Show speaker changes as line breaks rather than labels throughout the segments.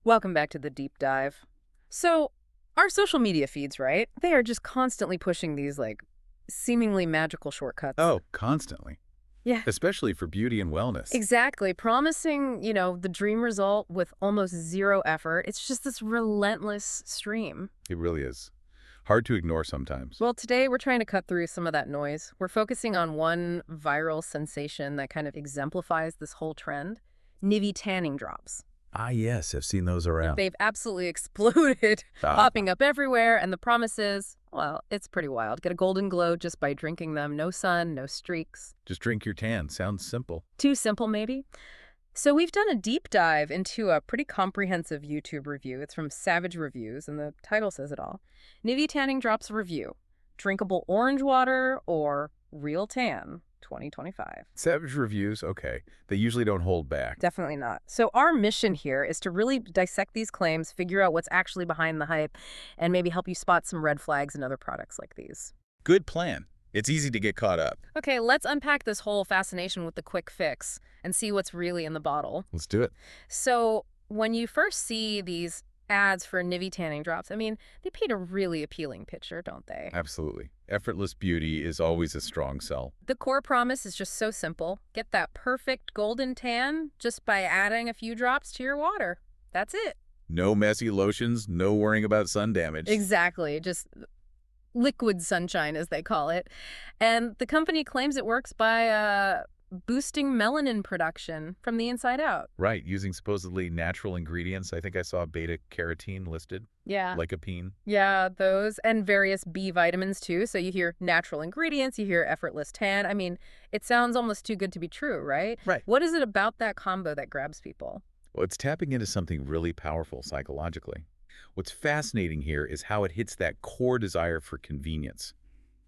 Welcome back to the deep dive. So, our social media feeds, right? They are just constantly pushing these, like, seemingly magical shortcuts.
Oh, constantly.
Yeah,
Especially for beauty and wellness.
exactly. Promising, the dream result with almost zero effort. It's just this relentless stream.
It really is. Hard to ignore sometimes.
Well, today we're trying to cut through some of that noise. We're focusing on one viral sensation that kind of exemplifies this whole trend. Nivie tanning drops.
Ah, yes, I've seen those around.
They've absolutely exploded,
Ah,
popping up everywhere, and the promise is, well, it's pretty wild. Get a golden glow just by drinking them. No sun, no streaks.
just drink your tan. Sounds simple.
Too simple, maybe? So we've done a deep dive into a pretty comprehensive YouTube review. It's from Savage Reviews, and the title says it all. Nivea Tanning Drops Review. Drinkable orange water or real tan 2025.
Savage reviews, okay. They usually don't hold back.
Definitely not. So our mission here is to really dissect these claims, figure out what's actually behind the hype, and maybe help you spot some red flags in other products like these.
Good plan. It's easy to get caught up.
Okay, let's unpack this whole fascination with the quick fix and see what's really in the bottle.
Let's do it.
So when you first see these ads for Nivea tanning drops, they paint a really appealing picture, don't they?
Absolutely. Effortless beauty is always a strong sell.
The core promise is just so simple. Get that perfect golden tan just by adding a few drops to your water. That's it.
No messy lotions, no worrying about sun damage.
Exactly. Just liquid sunshine, as they call it. And the company claims it works by boosting melanin production from the inside out.
Right, using supposedly natural ingredients. I think I saw beta-carotene listed,
Yeah.
lycopene.
Yeah, those and various B vitamins too. So you hear natural ingredients, you hear effortless tan. It sounds almost too good to be true, right?
Right.
What is it about that combo that grabs people?
Well, it's tapping into something really powerful psychologically. What's fascinating here is how it hits that core desire for convenience,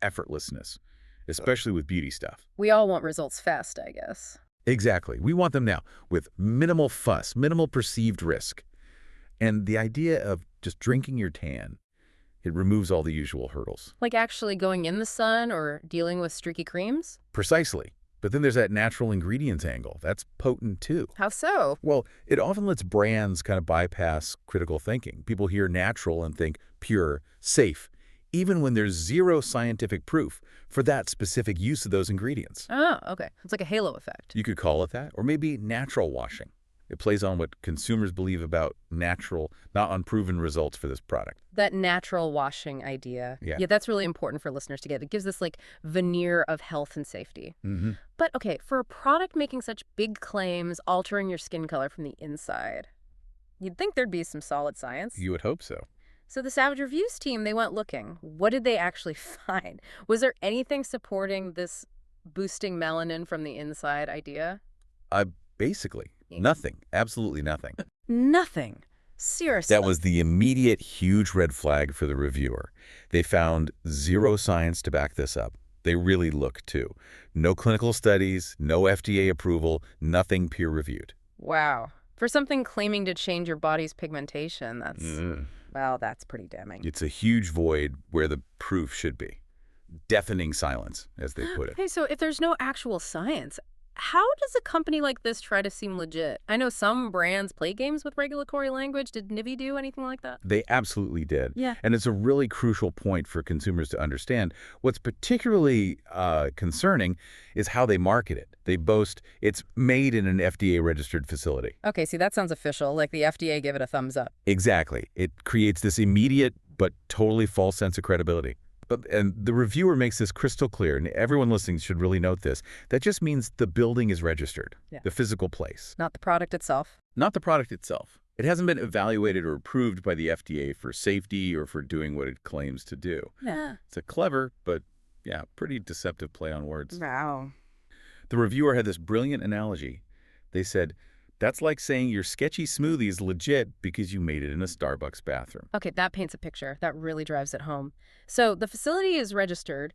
effortlessness, especially with beauty stuff.
We all want results fast, I guess.
Exactly. We want them now, with minimal fuss, minimal perceived risk. And the idea of just drinking your tan, it removes all the usual hurdles.
Like actually going in the sun or dealing with streaky creams?
Precisely. But then there's that natural ingredients angle. That's potent too.
How so?
Well, it often lets brands kind of bypass critical thinking. People hear natural and think pure, safe, even when there's zero scientific proof for that specific use of those ingredients.
Oh, okay. It's like a halo effect.
You could call it that, or maybe natural washing. It plays on what consumers believe about natural, not unproven results for this product.
That natural washing idea.
Yeah.
Yeah, that's really important for listeners to get. It gives this like veneer of health and safety.
Mm-hmm.
But okay, for a product making such big claims, altering your skin color from the inside, you'd think there'd be some solid science.
You would hope so.
So the Savage Reviews team, they went looking. What did they actually find? Was there anything supporting this boosting melanin from the inside idea?
Basically, nothing. Absolutely nothing.
Nothing. Seriously.
That was the immediate huge red flag for the reviewer. They found zero science to back this up. They really look, too. No clinical studies, no FDA approval, nothing peer-reviewed.
Wow. For something claiming to change your body's pigmentation, that's,
Mm.
well, that's pretty damning.
It's a huge void where the proof should be. Deafening silence, as they put it.
Okay, so if there's no actual science, how does a company like this try to seem legit? I know some brands play games with regulatory language. Did Nivea do anything like that?
They absolutely did.
Yeah.
And it's a really crucial point for consumers to understand. What's particularly concerning is how they market it. They boast it's made in an FDA-registered facility.
Okay, see, that sounds official, like the FDA gave it a thumbs up.
Exactly. It creates this immediate but totally false sense of credibility. And the reviewer makes this crystal clear, and everyone listening should really note this. That just means the building is registered,
Yeah.
the physical place.
Not the product itself.
Not the product itself. It hasn't been evaluated or approved by the FDA for safety or for doing what it claims to do.
Yeah.
It's a clever, but yeah, pretty deceptive play on words.
Wow.
The reviewer had this brilliant analogy. They said, that's like saying your sketchy smoothie is legit because you made it in a Starbucks bathroom.
Okay, that paints a picture. That really drives it home. So the facility is registered,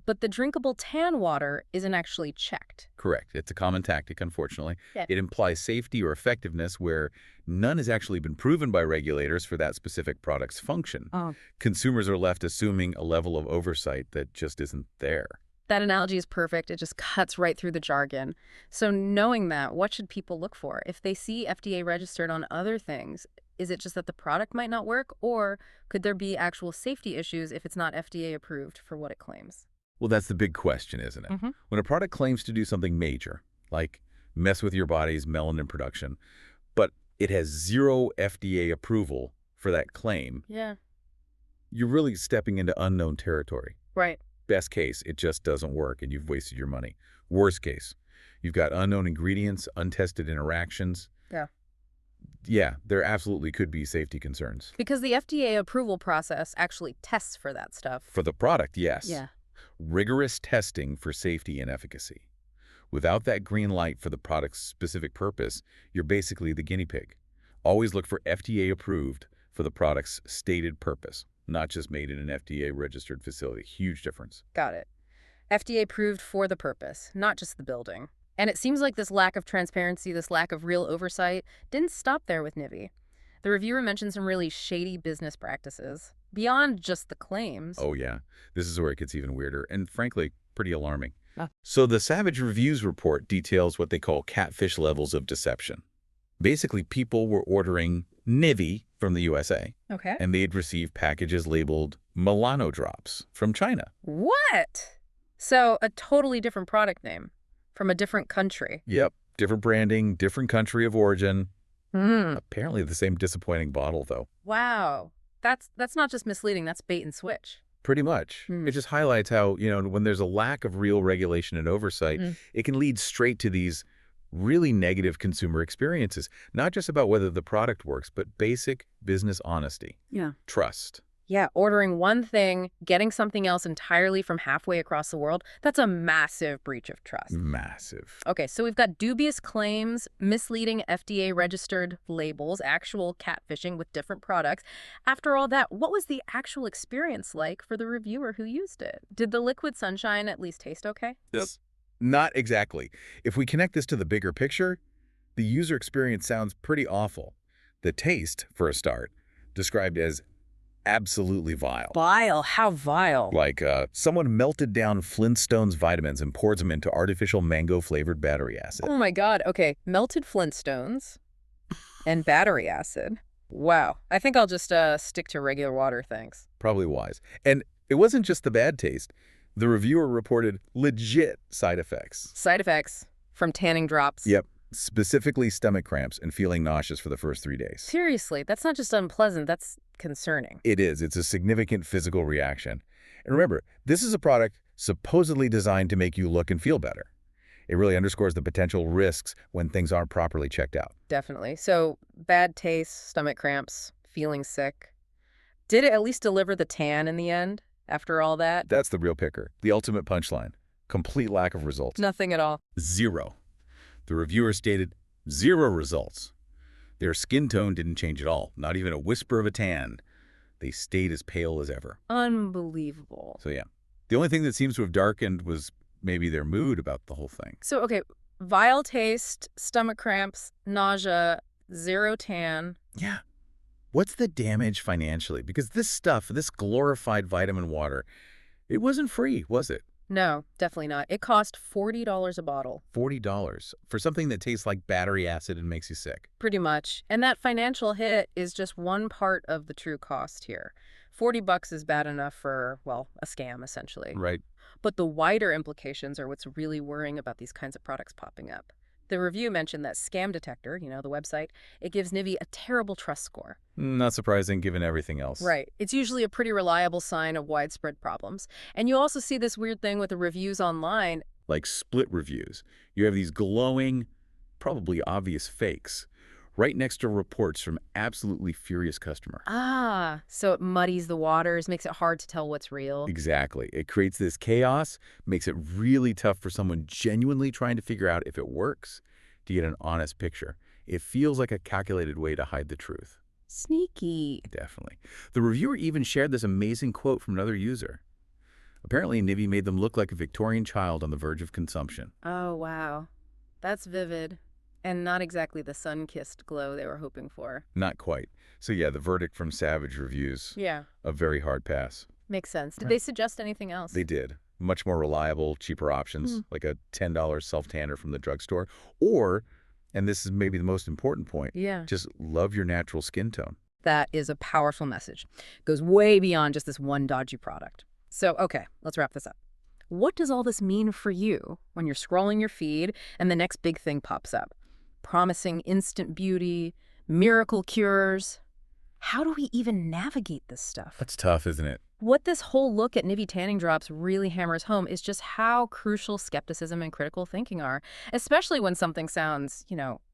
but the drinkable tan water isn't actually checked.
Correct. It's a common tactic, unfortunately.
Yeah.
It implies safety or effectiveness where none has actually been proven by regulators for that specific product's function.
Oh.
Consumers are left assuming a level of oversight that just isn't there.
That analogy is perfect. It just cuts right through the jargon. So knowing that, what should people look for? If they see FDA registered on other things, Is it just that the product might not work, or could there be actual safety issues if it's not FDA approved for what it claims?
Well, that's the big question, isn't it?
Mm-hmm.
When a product claims to do something major, like mess with your body's melanin production, but it has zero FDA approval for that claim,
Yeah.
you're really stepping into unknown territory.
Right.
Best case, it just doesn't work and you've wasted your money. Worst case, you've got unknown ingredients, untested interactions.
Yeah.
Yeah, there absolutely could be safety concerns.
Because the FDA approval process actually tests for that stuff.
For the product, yes.
Yeah.
Rigorous testing for safety and efficacy. Without that green light for the product's specific purpose, you're basically the guinea pig. Always look for FDA approved for the product's stated purpose, not just made in an FDA-registered facility. Huge difference.
Got it. FDA approved for the purpose, not just the building. And it seems like this lack of transparency, this lack of real oversight, didn't stop there with Nivie. The reviewer mentioned some really shady business practices, beyond just the claims.
Oh, yeah. This is where it gets even weirder and, frankly, pretty alarming.
Ah.
So the Savage Reviews report details what they call catfish levels of deception. Basically, people were ordering Nivie from the USA,
Okay.
and they'd receive packages labeled Milano drops from China.
What? So a totally different product name from a different country.
Yep, different branding, different country of origin.
Hmm.
Apparently the same disappointing bottle, though.
Wow. That's not just misleading, that's bait and switch.
Pretty much.
Hmm.
It just highlights how, when there's a lack of real regulation and oversight,
Hmm.
it can lead straight to these really negative consumer experiences. Not just about whether the product works, but basic business honesty.
Yeah.
Trust.
Yeah, ordering one thing, getting something else entirely from halfway across the world, that's a massive breach of trust.
Massive.
Okay, so we've got dubious claims, misleading FDA-registered labels, actual catfishing with different products. After all that, what was the actual experience like for the reviewer who used it? Did the liquid sunshine at least taste okay?
Yes. Not exactly. If we connect this to the bigger picture, the user experience sounds pretty awful. The taste, for a start, described as absolutely vile.
Vile? How vile?
Like someone melted down Flintstones vitamins and poured them into artificial mango-flavored battery acid.
Oh my God, okay. Melted Flintstones and battery acid. Wow. I think I'll just stick to regular water, thanks.
Probably wise. And it wasn't just the bad taste. The reviewer reported legit side effects.
Side effects from tanning drops.
Yep. Specifically stomach cramps and feeling nauseous for the first 3 days.
Seriously, that's not just unpleasant, that's concerning.
It is. It's a significant physical reaction. And remember, this is a product supposedly designed to make you look and feel better. It really underscores the potential risks when things aren't properly checked out.
Definitely. So, bad taste, stomach cramps, feeling sick. Did it at least deliver the tan in the end, after all that?
That's the real picker. The ultimate punchline. Complete lack of results.
Nothing at all.
Zero. The reviewer stated 0 results. Their skin tone didn't change at all, not even a whisper of a tan. They stayed as pale as ever.
Unbelievable.
So yeah, the only thing that seems to have darkened was maybe their mood about the whole thing.
So, okay, vile taste, stomach cramps, nausea, 0 tan.
Yeah. What's the damage financially? Because this stuff, this glorified vitamin water, it wasn't free, was it?
No, definitely not. It cost $40 a bottle.
$40 for something that tastes like battery acid and makes you sick.
Pretty much. And that financial hit is just one part of the true cost here. $40 is bad enough for, well, a scam, essentially.
Right.
But the wider implications are what's really worrying about these kinds of products popping up. The review mentioned that Scam Detector, the website, it gives Nivie a terrible trust score.
Not surprising given everything else.
Right. It's usually a pretty reliable sign of widespread problems. And you also see this weird thing with the reviews online.
Like split reviews. You have these glowing, probably obvious fakes, right next to reports from absolutely furious customer.
Ah, so it muddies the waters, makes it hard to tell what's real.
Exactly. It creates this chaos, makes it really tough for someone genuinely trying to figure out if it works to get an honest picture. It feels like a calculated way to hide the truth.
Sneaky.
Definitely. The reviewer even shared this amazing quote from another user. Apparently, Nivie made them look like a Victorian child on the verge of consumption.
Oh, wow. That's vivid. And not exactly the sun-kissed glow they were hoping for.
Not quite. So yeah, the verdict from Savage Reviews,
Yeah.
a very hard pass.
Makes sense. Did they suggest anything else?
They did. Much more reliable, cheaper options, like a $10 self-tanner from the drugstore, or And this is maybe the most important point.
Yeah.
Just love your natural skin tone.
That is a powerful message. Goes way beyond just this one dodgy product. So, okay, let's wrap this up. What does all this mean for you when you're scrolling your feed and the next big thing pops up? Promising instant beauty, miracle cures. How do we even navigate this stuff?
That's tough, isn't it?
What this whole look at Nivie tanning drops really hammers home is just how crucial skepticism and critical thinking are, especially when something sounds,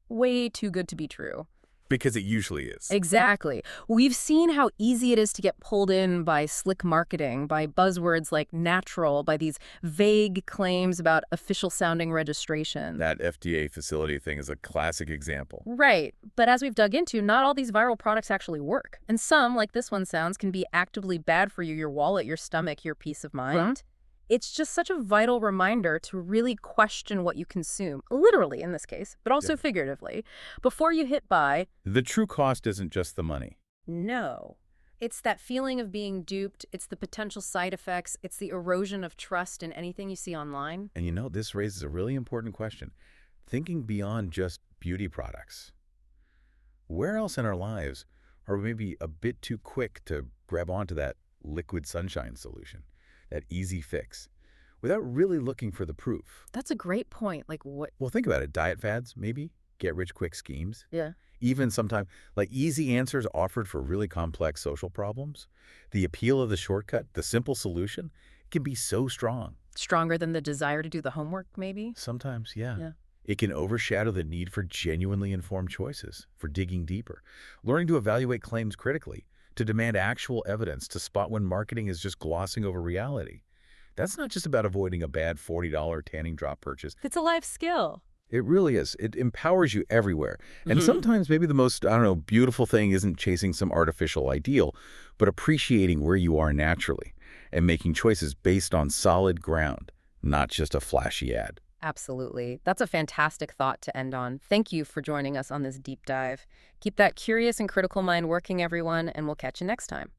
way too good to be true.
Because it usually is.
Exactly. We've seen how easy it is to get pulled in by slick marketing, by buzzwords like natural, by these vague claims about official-sounding registration.
That FDA facility thing is a classic example.
Right. But as we've dug into, not all these viral products actually work. And some, like this one sounds, can be actively bad for you, your wallet, your stomach, your peace of mind. It's just such a vital reminder to really question what you consume, literally in this case, but also figuratively, before you hit buy.
The true cost isn't just the money.
No. It's that feeling of being duped. It's the potential side effects. It's the erosion of trust in anything you see online.
And this raises a really important question. Thinking beyond just beauty products. Where else in our lives are we maybe a bit too quick to grab onto that liquid sunshine solution? That easy fix, without really looking for the proof?
That's a great point. Like what?
Well, think about it. Diet fads, maybe. Get-rich-quick schemes.
Yeah.
Even sometimes, like easy answers offered for really complex social problems. The appeal of the shortcut, the simple solution, can be so strong.
Stronger than the desire to do the homework, maybe?
Sometimes, yeah.
Yeah.
It can overshadow the need for genuinely informed choices, for digging deeper, learning to evaluate claims critically, to demand actual evidence, to spot when marketing is just glossing over reality. That's not just about avoiding a bad $40 tanning drop purchase.
It's a life skill.
It really is. It empowers you everywhere. And sometimes maybe the most, beautiful thing isn't chasing some artificial ideal, but appreciating where you are naturally and making choices based on solid ground, not just a flashy ad.
Absolutely. That's a fantastic thought to end on. Thank you for joining us on this deep dive. Keep that curious and critical mind working, everyone, and we'll catch you next time.